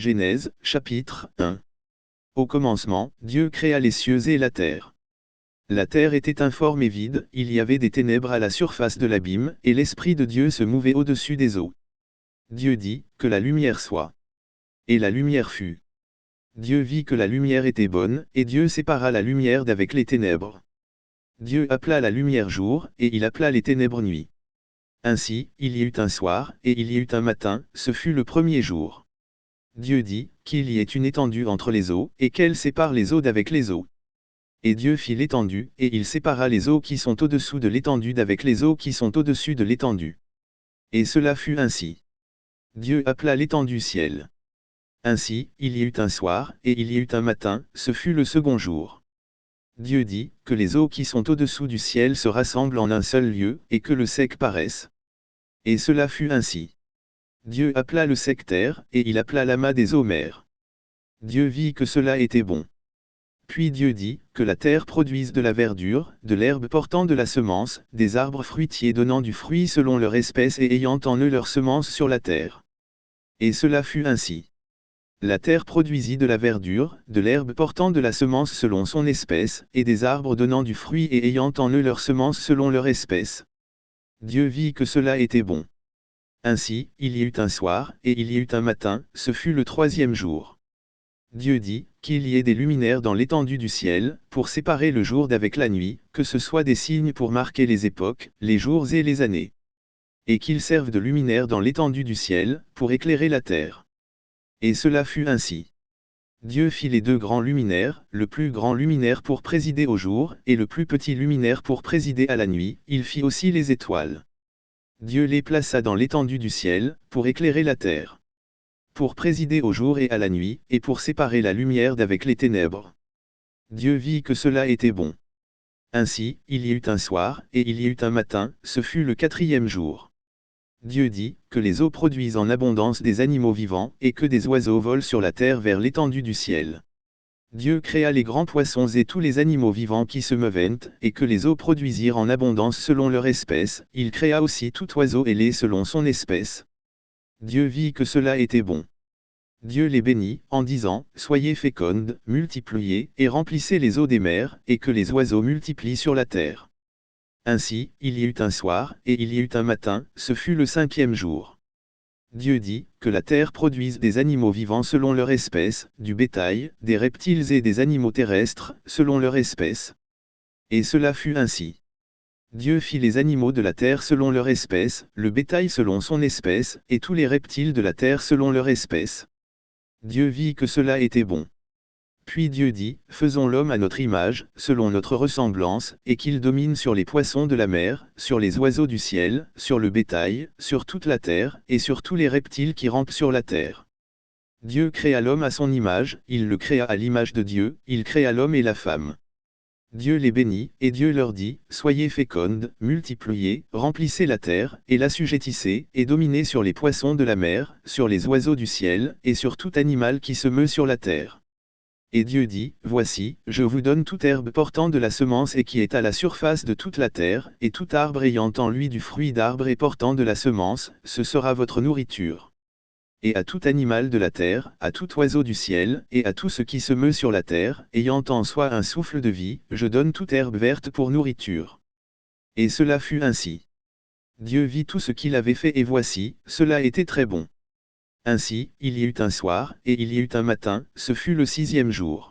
Genèse, chapitre 1. Au commencement, Dieu créa les cieux et la terre. La terre était informe et vide, il y avait des ténèbres à la surface de l'abîme, et l'Esprit de Dieu se mouvait au-dessus des eaux. Dieu dit, que la lumière soit. Et la lumière fut. Dieu vit que la lumière était bonne, et Dieu sépara la lumière d'avec les ténèbres. Dieu appela la lumière jour, et il appela les ténèbres nuit. Ainsi, il y eut un soir, et il y eut un matin, ce fut le premier jour. Dieu dit, qu'il y ait une étendue entre les eaux, et qu'elle sépare les eaux d'avec les eaux. Et Dieu fit l'étendue, et il sépara les eaux qui sont au-dessous de l'étendue d'avec les eaux qui sont au-dessus de l'étendue. Et cela fut ainsi. Dieu appela l'étendue ciel. Ainsi, il y eut un soir, et il y eut un matin, ce fut le second jour. Dieu dit, que les eaux qui sont au-dessous du ciel se rassemblent en un seul lieu, et que le sec paraisse. Et cela fut ainsi. Dieu appela le sec terre, et il appela l'amas des eaux mer. Dieu vit que cela était bon. Puis Dieu dit, que la terre produise de la verdure, de l'herbe portant de la semence, des arbres fruitiers donnant du fruit selon leur espèce et ayant en eux leur semence sur la terre. Et cela fut ainsi. La terre produisit de la verdure, de l'herbe portant de la semence selon son espèce, et des arbres donnant du fruit et ayant en eux leur semence selon leur espèce. Dieu vit que cela était bon. Ainsi, il y eut un soir, et il y eut un matin, ce fut le troisième jour. Dieu dit, qu'il y ait des luminaires dans l'étendue du ciel, pour séparer le jour d'avec la nuit, que ce soit des signes pour marquer les époques, les jours et les années. Et qu'ils servent de luminaires dans l'étendue du ciel, pour éclairer la terre. Et cela fut ainsi. Dieu fit les deux grands luminaires, le plus grand luminaire pour présider au jour, et le plus petit luminaire pour présider à la nuit, il fit aussi les étoiles. Dieu les plaça dans l'étendue du ciel, pour éclairer la terre. Pour présider au jour et à la nuit, et pour séparer la lumière d'avec les ténèbres. Dieu vit que cela était bon. Ainsi, il y eut un soir, et il y eut un matin, ce fut le quatrième jour. Dieu dit, que les eaux produisent en abondance des animaux vivants, et que des oiseaux volent sur la terre vers l'étendue du ciel. Dieu créa les grands poissons et tous les animaux vivants qui se meuvent, et que les eaux produisirent en abondance selon leur espèce, il créa aussi tout oiseau ailé selon son espèce. Dieu vit que cela était bon. Dieu les bénit, en disant, soyez fécondes, multipliez, et remplissez les eaux des mers, et que les oiseaux multiplient sur la terre. Ainsi, il y eut un soir, et il y eut un matin, ce fut le cinquième jour. Dieu dit, que la terre produise des animaux vivants selon leur espèce, du bétail, des reptiles et des animaux terrestres, selon leur espèce. Et cela fut ainsi. Dieu fit les animaux de la terre selon leur espèce, le bétail selon son espèce, et tous les reptiles de la terre selon leur espèce. Dieu vit que cela était bon. Puis Dieu dit, faisons l'homme à notre image, selon notre ressemblance, et qu'il domine sur les poissons de la mer, sur les oiseaux du ciel, sur le bétail, sur toute la terre, et sur tous les reptiles qui rampent sur la terre. Dieu créa l'homme à son image, il le créa à l'image de Dieu, il créa l'homme et la femme. Dieu les bénit, et Dieu leur dit, soyez fécondes, multipliez, remplissez la terre, et l'assujettissez, et dominez sur les poissons de la mer, sur les oiseaux du ciel, et sur tout animal qui se meut sur la terre. Et Dieu dit, voici, je vous donne toute herbe portant de la semence et qui est à la surface de toute la terre, et tout arbre ayant en lui du fruit d'arbre et portant de la semence, ce sera votre nourriture. Et à tout animal de la terre, à tout oiseau du ciel, et à tout ce qui se meut sur la terre, ayant en soi un souffle de vie, je donne toute herbe verte pour nourriture. Et cela fut ainsi. Dieu vit tout ce qu'il avait fait et voici, cela était très bon. Ainsi, il y eut un soir, et il y eut un matin, ce fut le sixième jour.